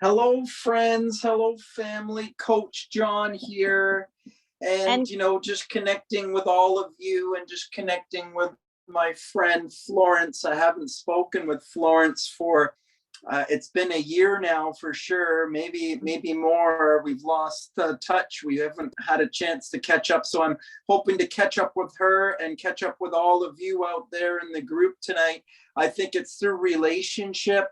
Hello, friends. Hello, family. Coach John here. And, And just connecting with all of you and just connecting with my friend Florence. I haven't spoken with Florence for, it's been a year now for sure, maybe more. We've lost touch. We haven't had a chance to catch up. So I'm hoping to catch up with her and catch up with all of you out there in the group tonight. I think it's through relationship.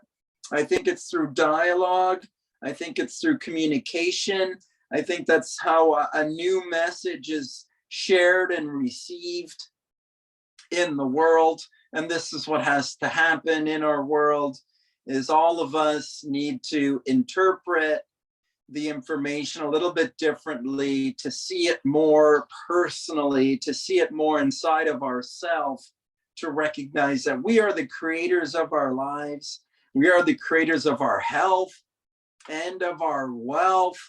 I think it's through dialogue. I think it's through communication. I think that's how a new message is shared and received in the world. And this is what has to happen in our world is all of us need to interpret the information a little bit differently, to see it more personally, to see it more inside of ourselves, to recognize that we are the creators of our lives. We are the creators of our health and of our wealth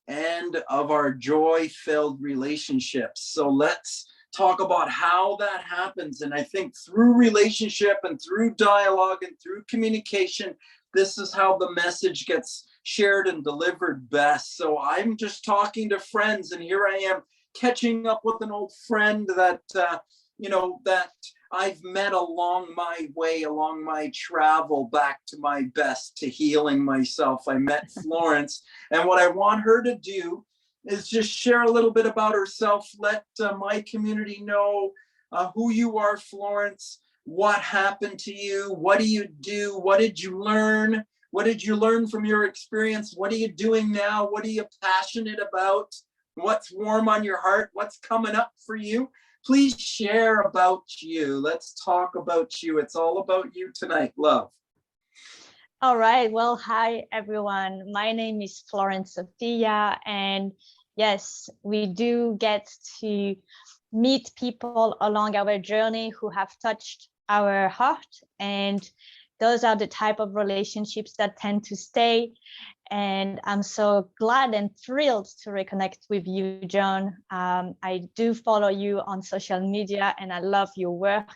and of our joy-filled relationships. So let's talk about how that happens. And I think through relationship and through dialogue and through communication, this is how the message gets shared and delivered best. So I'm just talking to friends, and here I am catching up with an old friend that, that I've met along my way, along my travel back to my best, to healing myself. I met Florence, and what I want her to do is just share a little bit about herself. Let my community know who you are, Florence, what happened to you, what do you do, what did you learn, what did you learn from your experience, what are you doing now, what are you passionate about, what's warm on your heart, what's coming up for you. Please share about you. Let's talk about you. It's all about you tonight, love. all right, well, hi everyone. My name is Florence Sophia, and yes, we do get to meet people along our journey who have touched our heart, and those are the type of relationships that tend to stay. And I'm so glad and thrilled to reconnect with you, John. I do follow you on social media and I love your work.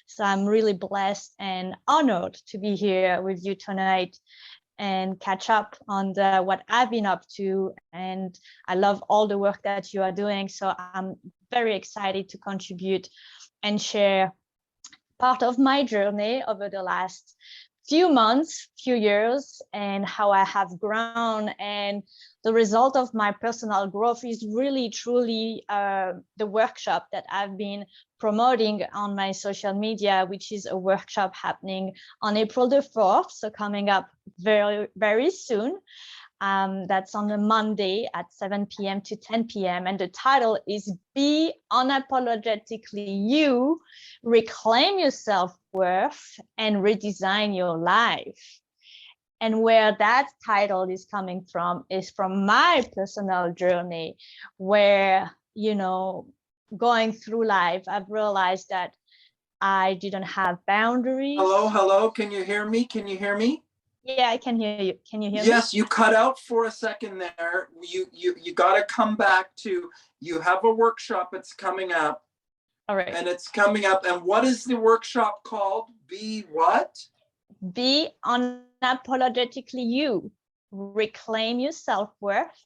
So I'm really blessed and honored to be here with you tonight and catch up on what I've been up to. And I love all the work that you are doing. So I'm very excited to contribute and share part of my journey over the last few months, few years, and how I have grown. And the result of my personal growth is really, truly the workshop that I've been promoting on my social media, which is a workshop happening on April the 4th, so coming up very, very soon. That's on a Monday at 7 p.m. to 10 p.m. And the title is Be Unapologetically You, Reclaim Your Self-Worth, and Redesign Your Life. And where that title is coming from is from my personal journey, where, going through life, I've realized that I didn't have boundaries. Hello. Can you hear me? Yeah, I can hear you. Can you hear me? Yes, you cut out for a second there. You got to come back to, you have a workshop that's coming up. All right. And it's coming up. And what is the workshop called? Be what? Be unapologetically you. Reclaim your self-worth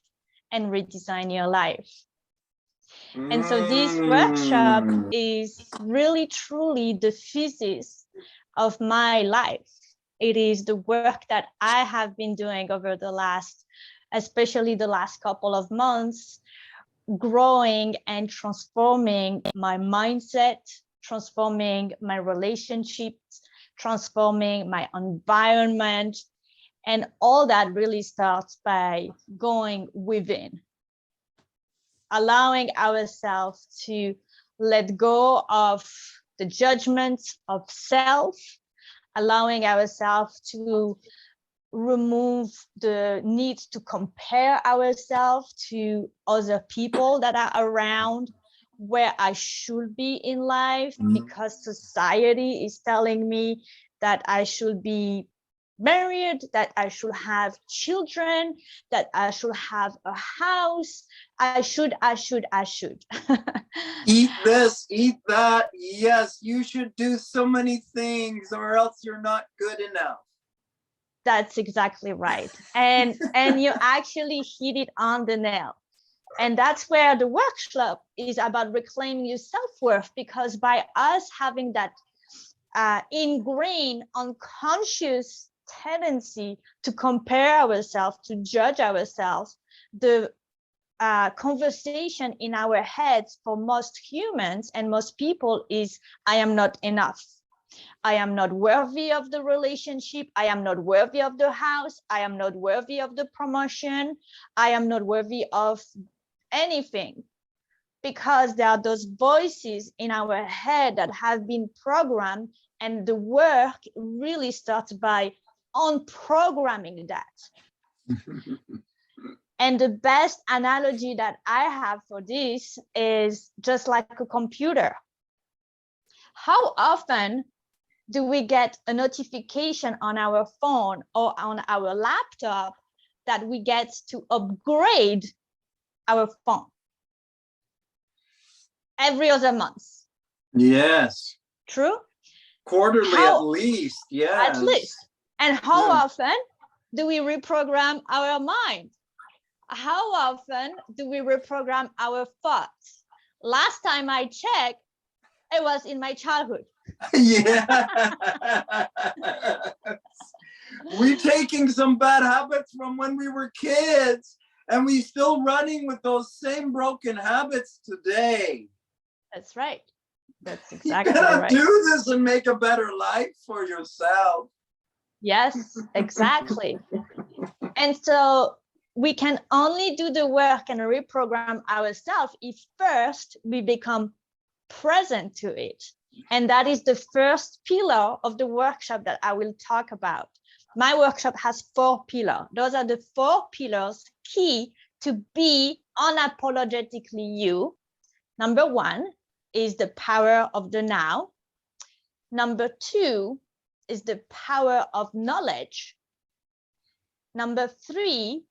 and redesign your life. And so this workshop is really, truly the thesis of my life. It is the work that I have been doing over especially the last couple of months, growing and transforming my mindset, transforming my relationships, transforming my environment. And all that really starts by going within, allowing ourselves to let go of the judgment of self, allowing ourselves to remove the need to compare ourselves to other people that are around where I should be in life, because society is telling me that I should be married, that I should have children, that I should have a house. I should. Eat this, eat that. Yes, you should do so many things or else you're not good enough. That's exactly right. And you actually hit it on the nail. And that's where the workshop is about reclaiming your self-worth, because by us having that ingrained unconscious tendency to compare ourselves, to judge ourselves, the conversation in our heads for most humans and most people is, I am not enough. I am not worthy of the relationship. I am not worthy of the house. I am not worthy of the promotion. I am not worthy of anything, because there are those voices in our head that have been programmed, and the work really starts by unprogramming that. And the best analogy that I have for this is just like a computer. How often do we get a notification on our phone or on our laptop that we get to upgrade our phone? Every other month. Yes. True? Quarterly at least, yes. At least. And how often do we reprogram our mind? How often do we reprogram our thoughts? Last time I checked, it was in my childhood. Yeah. We're taking some bad habits from when we were kids, and we still running with those same broken habits today. That's right. That's exactly you gotta right. do this and make a better life for yourself. Yes, exactly. And so we can only do the work and reprogram ourselves if first we become present to it. And that is the first pillar of the workshop that I will talk about. My workshop has 4 pillars. Those are the 4 pillars key to be unapologetically you. Number 1 is the power of the now. Number 2 is the power of knowledge. Number 3,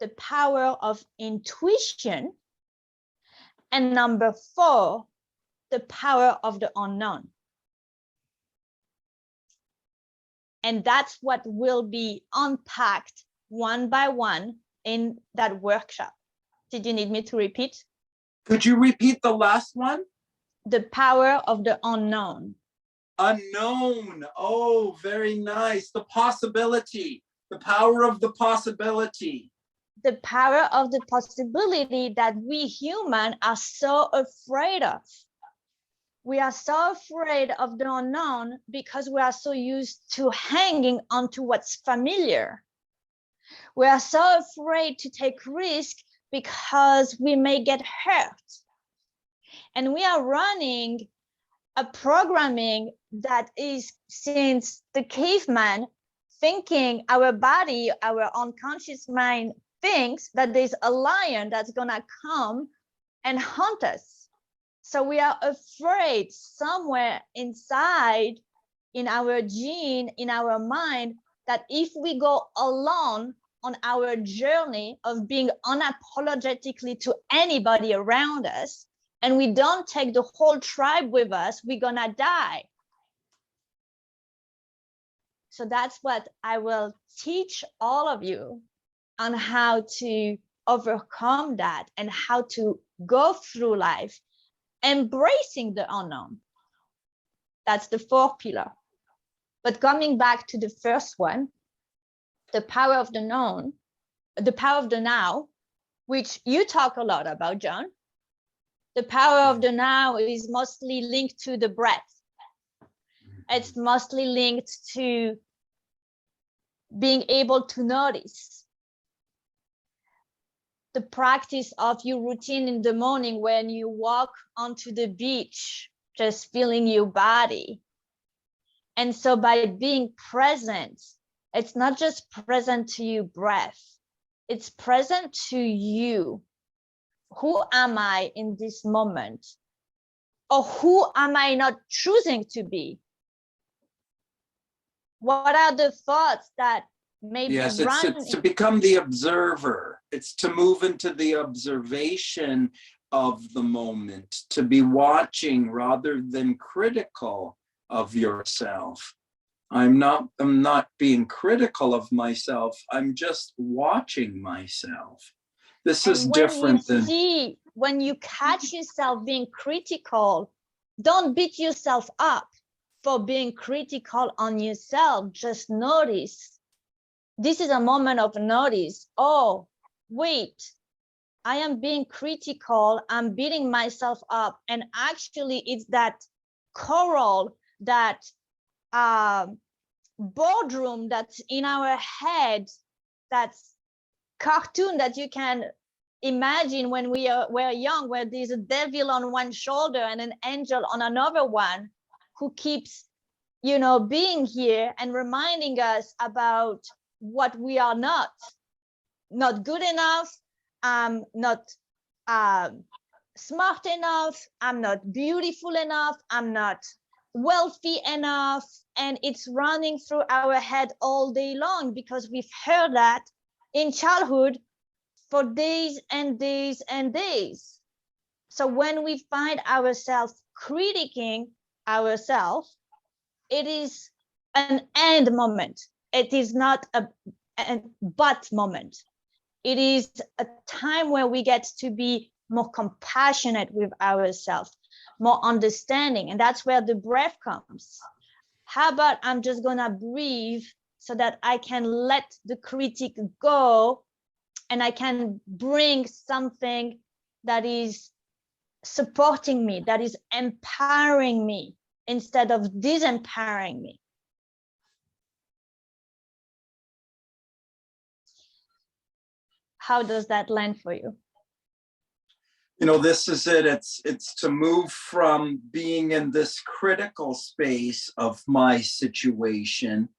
the power of intuition. And number 4, the power of the unknown. And that's what will be unpacked one by one in that workshop. Did you need me to repeat? Could you repeat the last one? The power of the unknown. Unknown. Oh, very nice. The possibility. The power of the possibility. The power of the possibility that we humans are so afraid of. We are so afraid of the unknown because we are so used to hanging onto what's familiar. We are so afraid to take risks because we may get hurt. And we are running a programming that is since the caveman, thinking our body, our unconscious mind thinks that there's a lion that's gonna come and hunt us. So we are afraid somewhere inside in our gene, in our mind, that if we go alone on our journey of being unapologetically to anybody around us, and we don't take the whole tribe with us, we're gonna die. So that's what I will teach all of you on how to overcome that and how to go through life embracing the unknown. That's the 4th pillar. But coming back to the first one, the power of the known, the power of the now, which you talk a lot about, John. The power of the now is mostly linked to the breath. It's mostly linked to being able to notice. The practice of your routine in the morning when you walk onto the beach, just feeling your body. And so by being present, it's not just present to your breath, it's present to you. Who am I in this moment? Or who am I not choosing to be? What are the thoughts that may be running? It's to become the observer. It's to move into the observation of the moment, to be watching rather than critical of yourself. I'm not being critical of myself. I'm just watching myself. This is And different than, when you catch yourself being critical, don't beat yourself up for being critical on yourself. Just notice. This is a moment of notice. Oh, wait, I am being critical. I'm beating myself up. And actually, it's that coral, that boardroom that's in our head, that's cartoon that you can imagine when were young, where there's a devil on one shoulder and an angel on another one, who keeps, being here and reminding us about what we are not good enough. I'm not smart enough. I'm not beautiful enough. I'm not wealthy enough. And it's running through our head all day long, because we've heard that in childhood for days and days and days. So when we find ourselves critiquing ourselves, it is an and moment. It is not a but moment. It is a time where we get to be more compassionate with ourselves, more understanding. And that's where the breath comes. How about I'm just gonna breathe so that I can let the critic go, and I can bring something that is supporting me, that is empowering me, instead of disempowering me. How does that land for you? This is it. It's to move from being in this critical space of my situation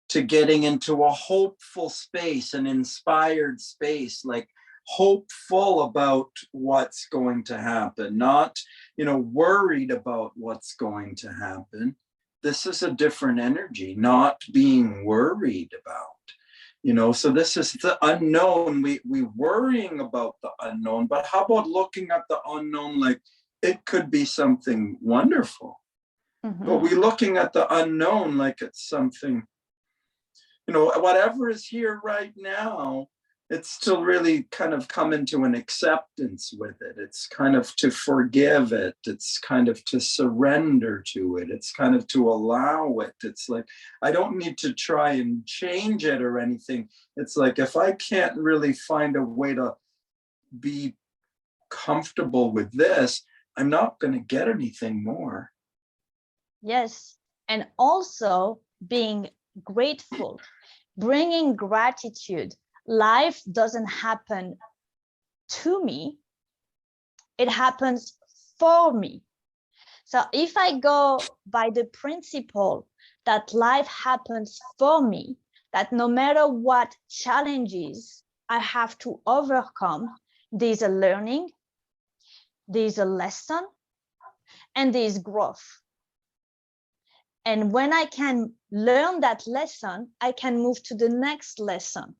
to getting into a hopeful space, an inspired space, like hopeful about what's going to happen, not, worried about what's going to happen. This is a different energy, not being worried about. So this is the unknown. We worrying about the unknown, but how about looking at the unknown like it could be something wonderful? Mm-hmm. But we looking at the unknown like it's something, whatever is here right now, it's still really kind of come into an acceptance with it. It's kind of to forgive it. It's kind of to surrender to it. It's kind of to allow it. It's like, I don't need to try and change it or anything. It's like, if I can't really find a way to be comfortable with this, I'm not going to get anything more. Yes. And also being grateful, bringing gratitude. Life doesn't happen to me, it happens for me. So if I go by the principle that life happens for me, that no matter what challenges I have to overcome, there's a learning, there's a lesson, and there's growth. And when I can learn that lesson, I can move to the next lesson.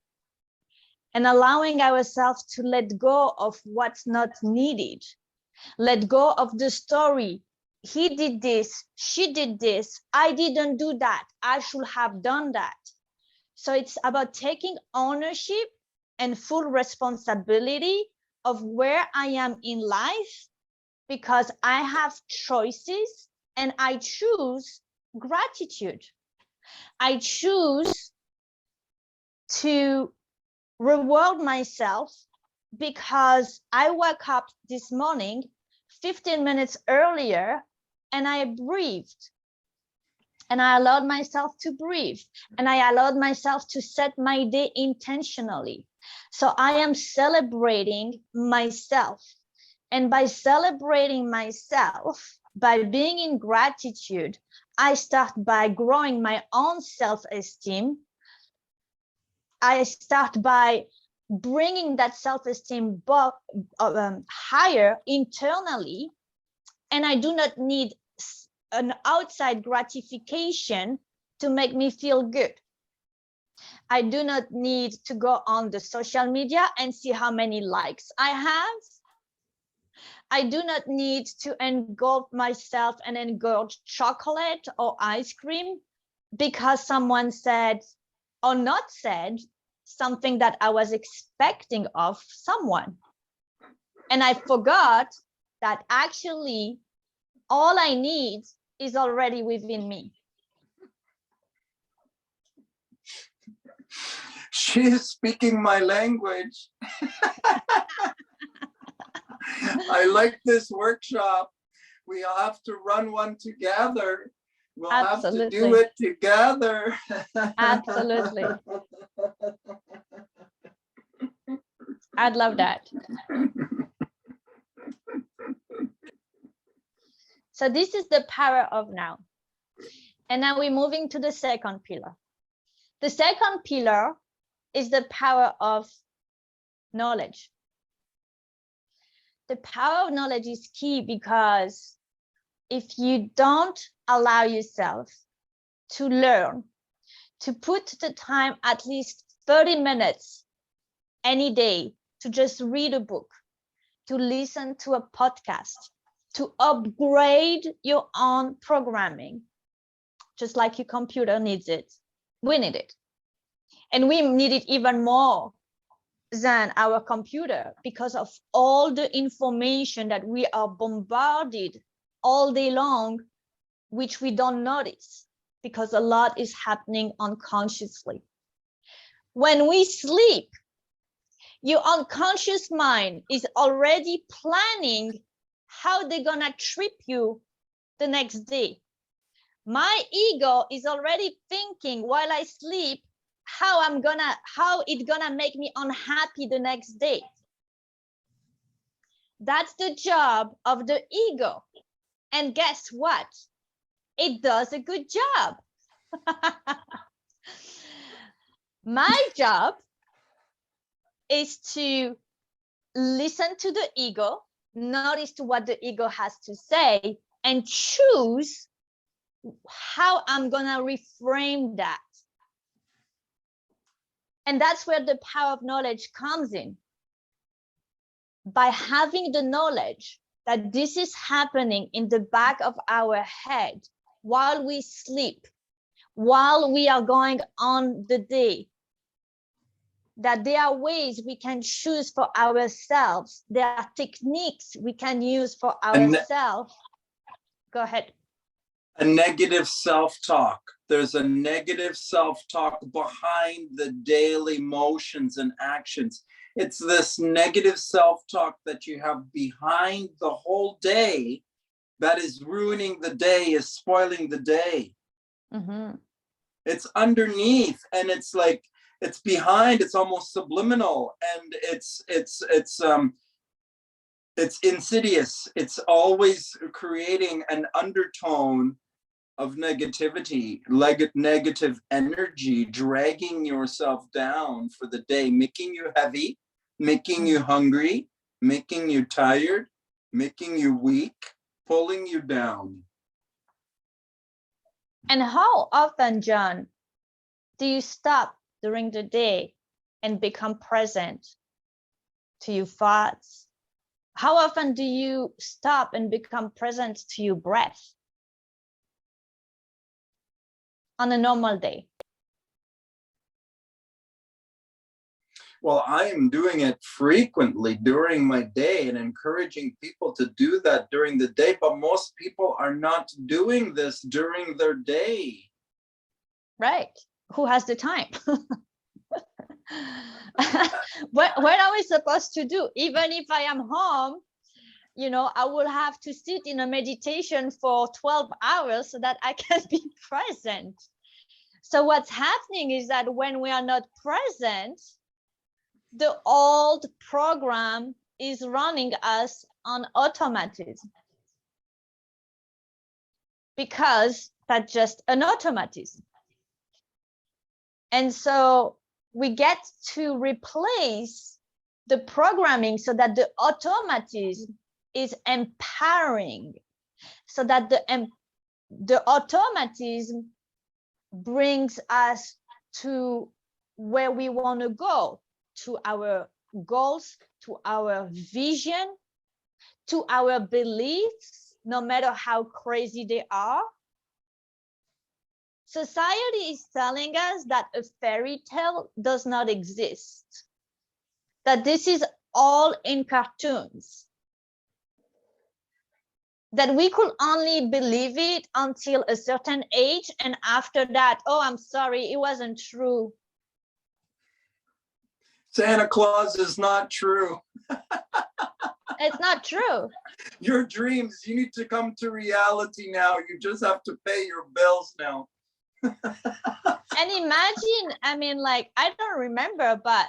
And allowing ourselves to let go of what's not needed, let go of the story. He did this, she did this, I didn't do that, I should have done that. So it's about taking ownership and full responsibility of where I am in life, because I have choices and I choose gratitude. I choose to reward myself because I woke up this morning 15 minutes earlier and I breathed. And I allowed myself to breathe. And I allowed myself to set my day intentionally. So I am celebrating myself. And by celebrating myself, by being in gratitude, I start by growing my own self-esteem. I start by bringing that self-esteem higher internally, and I do not need an outside gratification to make me feel good. I do not need to go on the social media and see how many likes I have. I do not need to engulf myself and engorge chocolate or ice cream because someone said or not said something that I was expecting of someone. And I forgot that actually all I need is already within me. She's speaking my language. I like this workshop. We'll have to run one together. We'll Absolutely. have to do it together. Absolutely. I'd love that. So this is the power of now. And now we're moving to the second pillar. The second pillar is the power of knowledge. The power of knowledge is key because if you don't allow yourself to learn, to put the time at least 30 minutes any day to just read a book, to listen to a podcast, to upgrade your own programming, just like your computer needs it, we need it. And we need it even more than our computer because of all the information that we are bombarded all day long, which we don't notice because a lot is happening unconsciously. When we sleep, your unconscious mind is already planning how they're gonna trip you the next day. My ego is already thinking while I sleep how it's gonna make me unhappy the next day. That's the job of the ego. And guess what? It does a good job. My job is to listen to the ego, notice to what the ego has to say, and choose how I'm gonna reframe that. And that's where the power of knowledge comes in. By having the knowledge that this is happening in the back of our head while we sleep, while we are going on the day, that there are ways we can choose for ourselves. There are techniques we can use for ourselves. Go ahead. A negative self-talk. There's a negative self-talk behind the daily motions and actions. It's this negative self-talk that you have behind the whole day that is ruining the day, is spoiling the day. Mm-hmm. It's underneath, and it's like, it's behind, it's almost subliminal, and it's insidious. It's always creating an undertone of negativity, negative energy, dragging yourself down for the day, making you heavy, making you hungry, making you tired, making you weak, pulling you down. And how often, John, do you stop during the day and become present to your thoughts? How often do you stop and become present to your breath on a normal day? Well, I am doing it frequently during my day and encouraging people to do that during the day, but most people are not doing this during their day. Right. Who has the time? What are we supposed to do? Even if I am home, I will have to sit in a meditation for 12 hours so that I can be present. So what's happening is that when we are not present, the old program is running us on automatism, because that's just an automatism. And so we get to replace the programming so that the automatism is empowering, so that the automatism brings us to where we want to go, to our goals, to our vision, to our beliefs, no matter how crazy they are. society is telling us that a fairy tale does not exist, that this is all in cartoons, that we could only believe it until a certain age, and after that, oh, I'm sorry, it wasn't true. Santa Claus is not true. It's not true. Your dreams, you need to come to reality now. You just have to pay your bills now. And imagine, I mean, like, I don't remember, but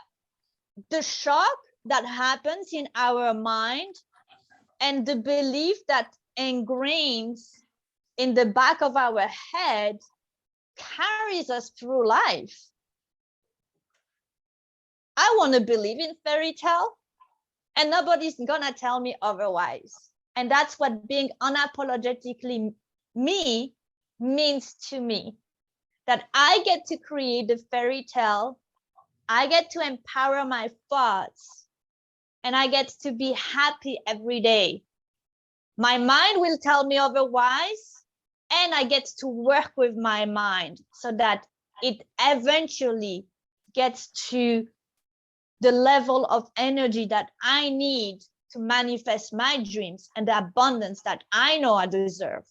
the shock that happens in our mind and the belief that ingrains in the back of our head carries us through life. I want to believe in fairy tale, and nobody's gonna tell me otherwise. And that's what being unapologetically me means to me, that I get to create the fairy tale, I get to empower my thoughts, and I get to be happy every day. My mind will tell me otherwise, and I get to work with my mind so that it eventually gets to the level of energy that I need to manifest my dreams and the abundance that I know I deserve.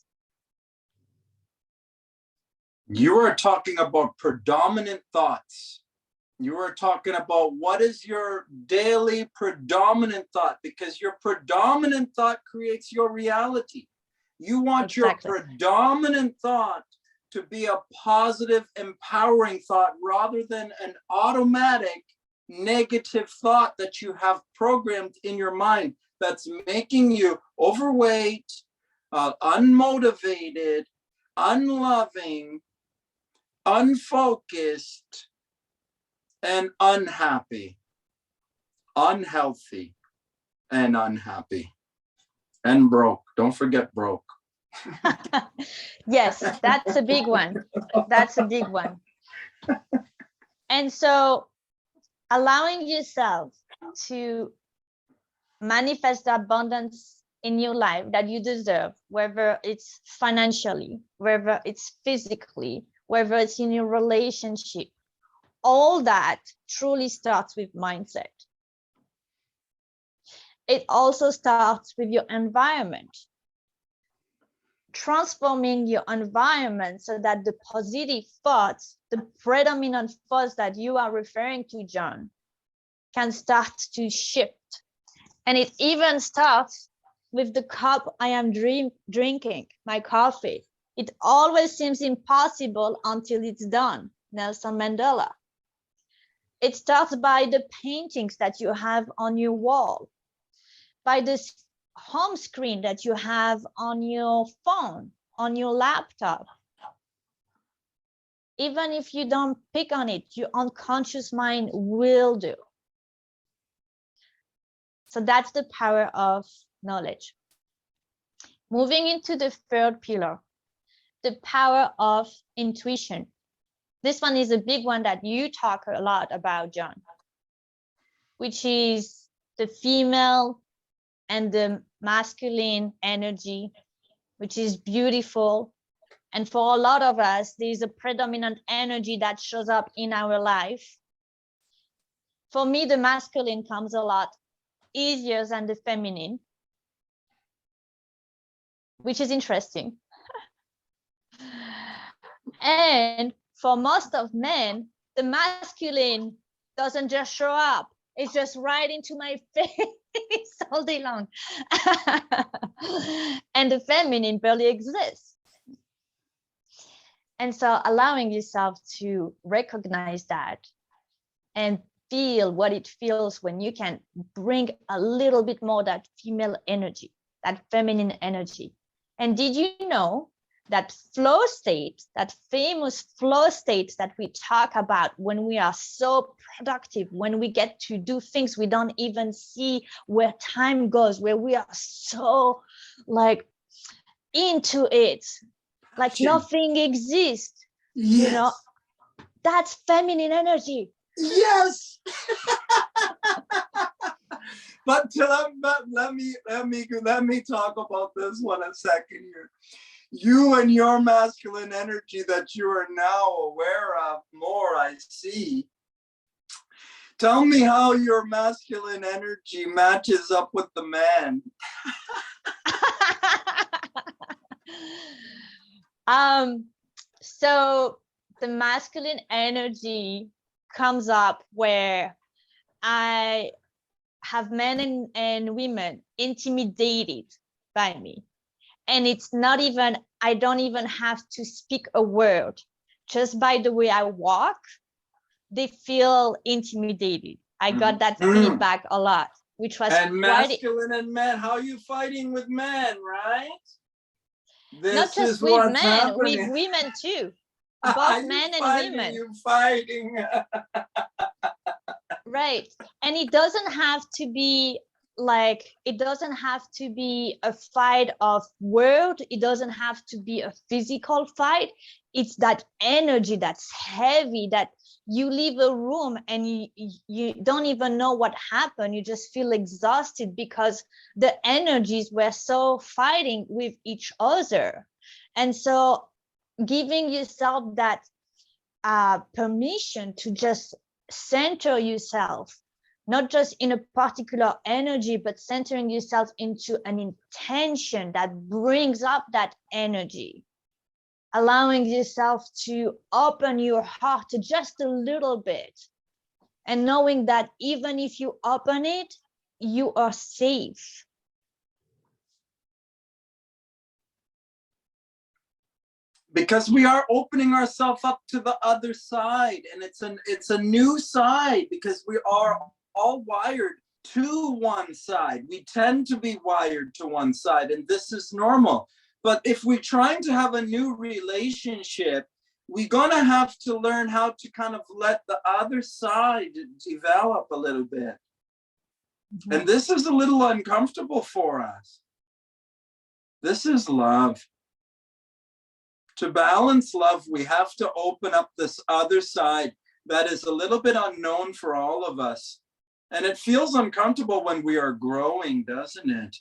You are talking about predominant thoughts. You are talking about what is your daily predominant thought, because your predominant thought creates your reality. You want your predominant thought to be a positive, empowering thought rather than an automatic negative thought that you have programmed in your mind that's making you overweight, unmotivated, unloving, unfocused, and unhappy, unhealthy, and unhappy, and broke. Don't forget broke. Yes, that's a big one. That's a big one. And so allowing yourself to manifest the abundance in your life that you deserve, whether it's financially, whether it's physically, whether it's in your relationship, all that truly starts with mindset. It also starts with your environment. Transforming your environment so that the positive thoughts, the predominant thoughts that you are referring to, John, can start to shift. And it even starts with the cup I am drinking, my coffee. It always seems impossible until it's done. Nelson Mandela. It starts by the paintings that you have on your wall, by the home screen that you have on your phone, on your laptop. Even if you don't pick on it, your unconscious mind will do. So that's the power of knowledge. Moving into the third pillar, the power of intuition. This one is a big one that you talk a lot about, John, which is the female and the masculine energy, which is beautiful. And for a lot of us, there's a predominant energy that shows up in our life. For me, the masculine comes a lot easier than the feminine, which is interesting. And for most of men, the masculine doesn't just show up. It's just right into my face all day long. And the feminine barely exists. And so allowing yourself to recognize that and feel what it feels when you can bring a little bit more that female energy, that feminine energy. And did you know that flow state, that famous flow state that we talk about when we are so productive, when we get to do things we don't even see where time goes, where we are so like into it, like nothing exists, yes. You know, that's feminine energy. Yes. But let me talk about this one a second here. You and your masculine energy that you are now aware of more, I see. Tell me how your masculine energy matches up with the man. So the masculine energy comes up where I have men and women intimidated by me. And it's not even, I don't even have to speak a word. Just by the way I walk, they feel intimidated. I got that feedback a lot, which was and masculine and men. How are you fighting with men, right? This not just is with what's men, happening. with women too. Both men and women. You fighting. Right. And it doesn't have to be like, it doesn't have to be a fight of word. It doesn't have to be a physical fight. It's that energy that's heavy that you leave a room and you don't even know what happened. You just feel exhausted because the energies were so fighting with each other. And so giving yourself that permission to just center yourself, not just in a particular energy, but centering yourself into an intention that brings up that energy, allowing yourself to open your heart just a little bit, and knowing that even if you open it, you are safe. Because we are opening ourselves up to the other side, and it's a new side, because we are all wired to one side. We tend to be wired to one side, and this is normal. But if we're trying to have a new relationship, we're gonna have to learn how to kind of let the other side develop a little bit. Mm-hmm. And this is a little uncomfortable for us. This is love. To balance love, we have to open up this other side that is a little bit unknown for all of us. And it feels uncomfortable when we are growing, doesn't it?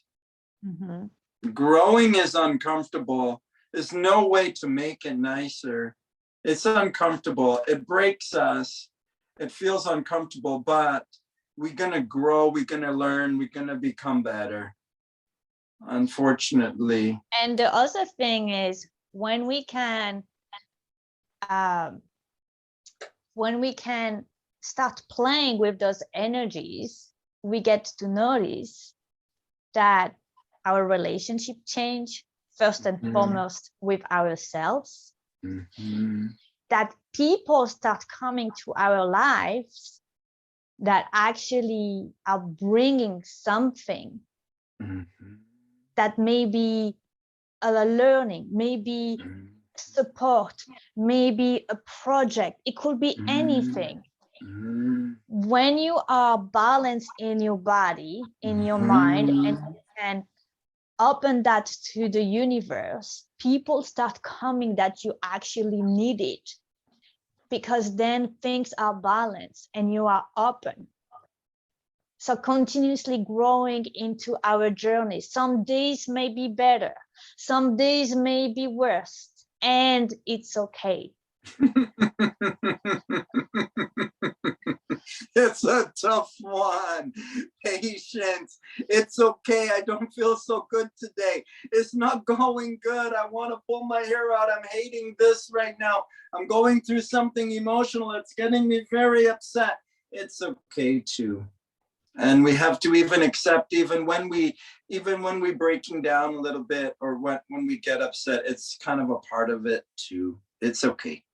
Mm-hmm. Growing is uncomfortable. There's no way to make it nicer. It's uncomfortable. It breaks us. It feels uncomfortable, but we're going to grow. We're going to learn. We're going to become better, unfortunately. And the other thing is, when we can start playing with those energies, we get to notice that our relationship change, first and foremost with ourselves, that people start coming to our lives that actually are bringing something that may be a learning, maybe support, maybe a project. It could be anything. When you are balanced in your body, in your mind, and you can open that to the universe, people start coming that you actually need it, because then things are balanced and you are open. So continuously growing into our journey. Some days may be better, some days may be worse, and it's okay. It's a tough one. Patience. It's okay. I don't feel so good today. It's not going good. I want to pull my hair out. I'm hating this right now. I'm going through something emotional. It's getting me very upset. It's okay too. And we have to even accept, even when we're breaking down a little bit, or when we get upset, it's kind of a part of it too. It's okay.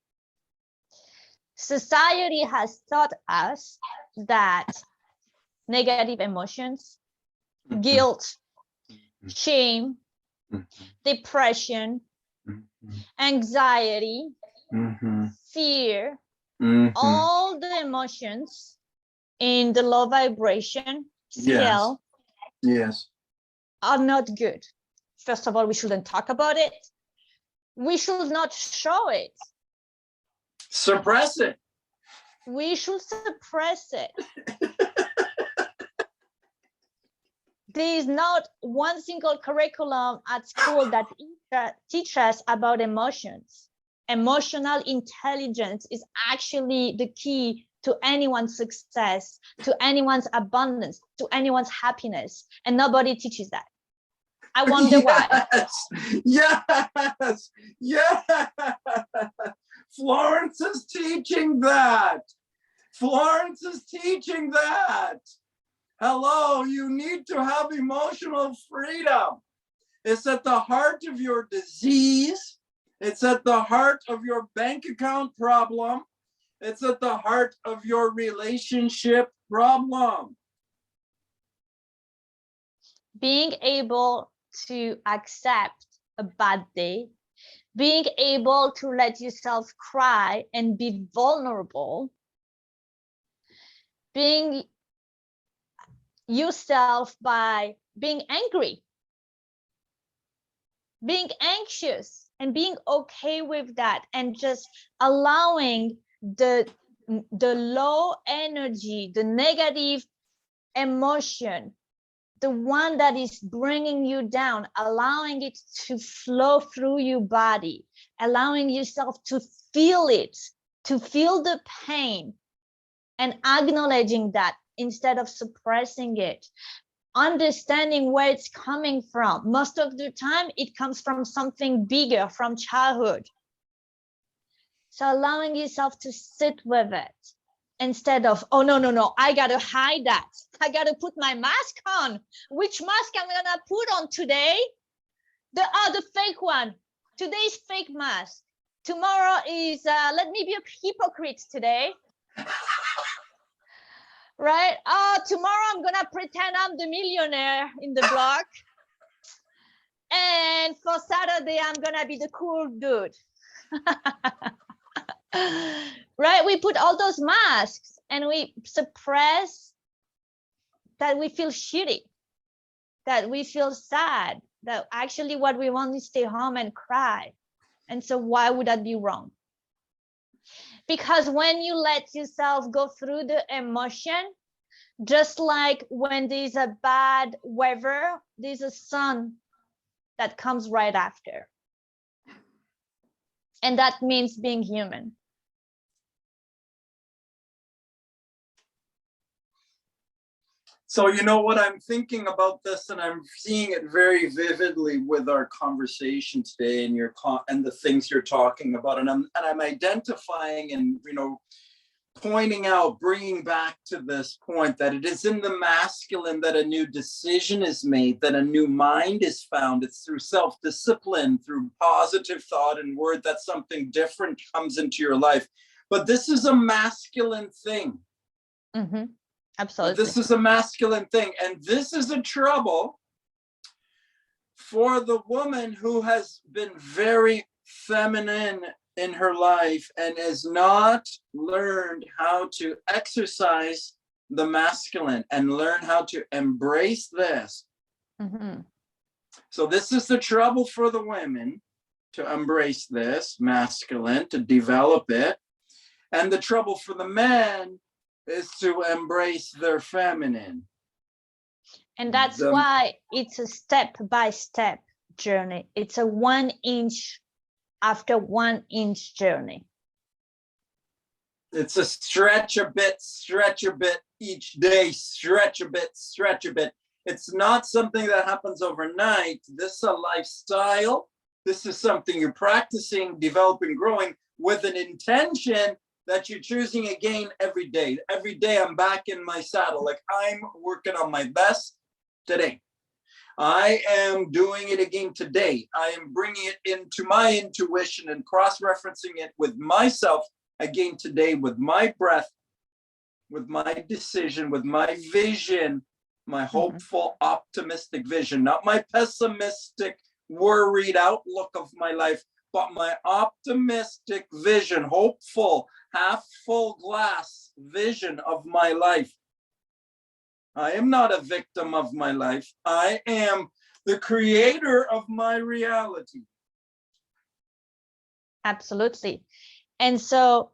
Society has taught us that negative emotions, guilt, shame, depression, anxiety, fear, all the emotions in the low vibration scale, yes, are not good. First of all, we shouldn't talk about it. We should not show it. Suppress it. We should suppress it. there is not one single curriculum at school that teach us about emotions. Emotional intelligence is actually the key to anyone's success, to anyone's abundance, to anyone's happiness, and nobody teaches that. I wonder why. Yes, yes. Florence is teaching that. Florence is teaching that. Hello, you need to have emotional freedom. It's at the heart of your disease. It's at the heart of your bank account problem. It's at the heart of your relationship problem. Being able to accept a bad day, being able to let yourself cry and be vulnerable, being yourself by being angry, being anxious, and being okay with that, and just allowing the low energy, the negative emotion, the one that is bringing you down, allowing it to flow through your body, allowing yourself to feel it, to feel the pain, and acknowledging that instead of suppressing it, understanding where it's coming from. Most of the time, it comes from something bigger, from childhood. So allowing yourself to sit with it instead of, oh, no, I got to hide that. I got to put my mask on. Which mask am I going to put on today? The fake one. Today's fake mask. Tomorrow is, let me be a hypocrite today. Right? Tomorrow I'm going to pretend I'm the millionaire in the block. And for Saturday, I'm going to be the cool dude. Right? We put all those masks and we suppress that we feel shitty, that we feel sad, that actually what we want is stay home and cry. And so why would that be wrong? Because when you let yourself go through the emotion, just like when there's a bad weather, there's a sun that comes right after. And that means being human. So, you know what, I'm thinking about this, and I'm seeing it very vividly with our conversation today, and and the things you're talking about, and I'm identifying and pointing out, bringing back to this point that it is in the masculine that a new decision is made, that a new mind is found. It's through self-discipline, through positive thought and word, that something different comes into your life. But this is a masculine thing. Mm-hmm. Absolutely. This is a masculine thing. And this is a trouble for the woman who has been very feminine in her life and has not learned how to exercise the masculine and learn how to embrace this. Mm-hmm. So this is the trouble for the women, to embrace this masculine, to develop it. And the trouble for the men is to embrace their feminine. And that's why it's a step-by-step journey. It's a 1 inch after 1 inch journey. It's a stretch a bit each day, stretch a bit. It's not something that happens overnight. This is a lifestyle. This is something you're practicing, developing, growing with an intention that you're choosing again every day. Every day I'm back in my saddle. Like, I'm working on my best today. I am doing it again today. I am bringing it into my intuition and cross-referencing it with myself again today, with my breath, with my decision, with my vision, my hopeful, optimistic vision, not my pessimistic, worried outlook of my life, but my optimistic vision, hopeful, half full glass vision of my life. I am not a victim of my life. I am the creator of my reality. Absolutely. And so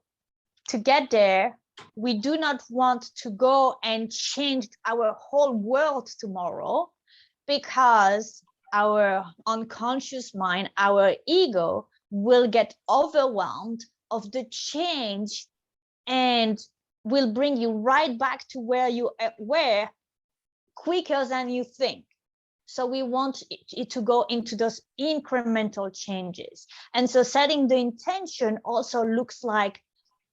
to get there, we do not want to go and change our whole world tomorrow. because our unconscious mind, our ego, will get overwhelmed of the change and will bring you right back to where you were quicker than you think. So we want it to go into those incremental changes. And so setting the intention also looks like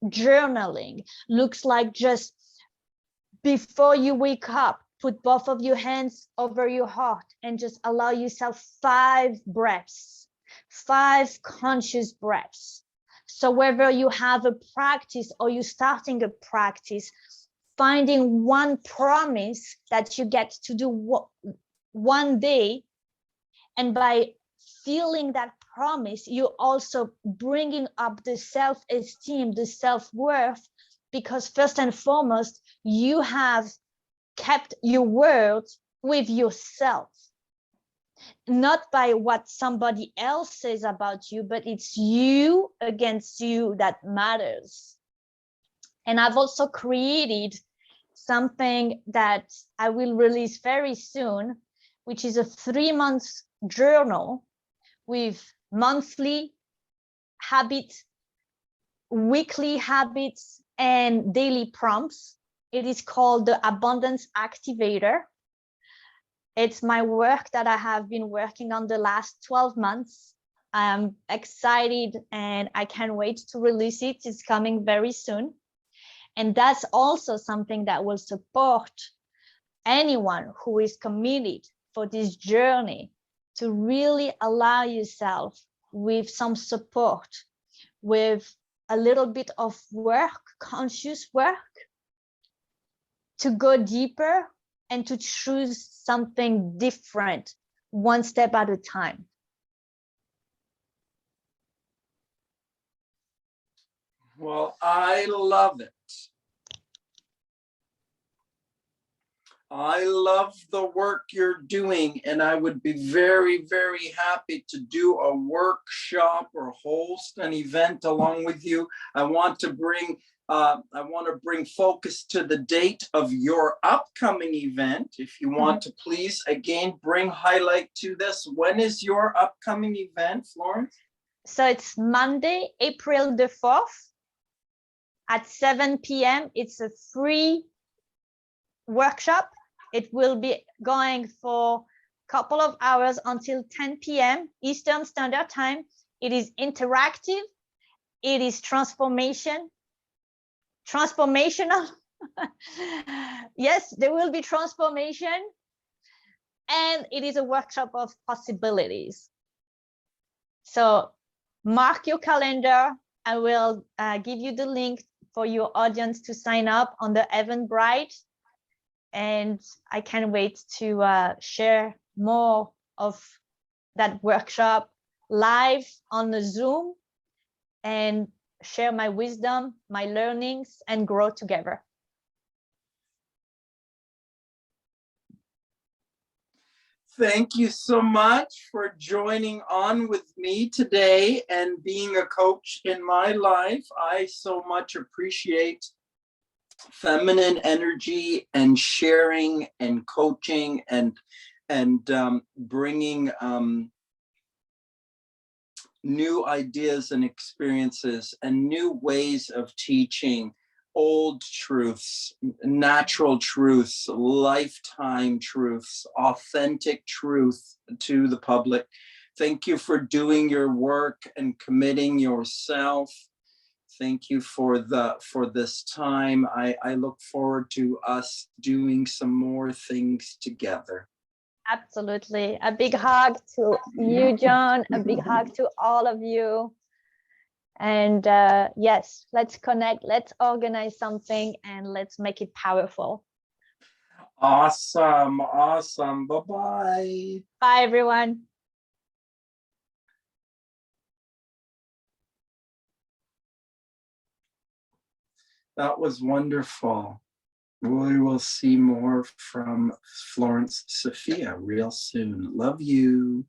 journaling, looks like just before you wake up, put both of your hands over your heart and just allow yourself 5 breaths, 5 conscious breaths. So whether you have a practice or you're starting a practice, finding one promise that you get to do one day, and by feeling that promise, you're also bringing up the self-esteem, the self-worth, because first and foremost, you have kept your word with yourself, not by what somebody else says about you, but it's you against you that matters. And I've also created something that I will release very soon, which is a 3-month journal with monthly habits, weekly habits, and daily prompts. It is called the Abundance Activator. It's my work that I have been working on the last 12 months. I'm excited and I can't wait to release it. It's coming very soon. And that's also something that will support anyone who is committed for this journey, to really allow yourself with some support, with a little bit of work, conscious work, to go deeper and to choose something different, one step at a time. Well, I love it. I love the work you're doing, and I would be very, very happy to do a workshop or host an event along with you. I want to bring focus to the date of your upcoming event. If you want to please, again, bring highlight to this. When is your upcoming event, Florence? So it's Monday, April the 4th at 7 p.m. It's a free workshop. It will be going for a couple of hours until 10 p.m. Eastern Standard Time. It is interactive. It is transformational. Yes, there will be transformation. And it is a workshop of possibilities. So mark your calendar. I will give you the link for your audience to sign up on the Eventbrite. And I can't wait to share more of that workshop live on the Zoom and share my wisdom, my learnings, and grow together. Thank you so much for joining on with me today and being a coach in my life. I so much appreciate feminine energy and sharing and coaching and bringing new ideas and experiences and new ways of teaching old truths, natural truths, lifetime truths, authentic truth to the public. Thank you for doing your work and committing yourself. Thank you for this time. I look forward to us doing some more things together. Absolutely. A big hug to you, John. A big hug to all of you. And yes, let's connect, let's organize something, and let's make it powerful. Awesome. Awesome. Bye-bye. Bye, everyone. That was wonderful. We will see more from Florence Sophia real soon. Love you.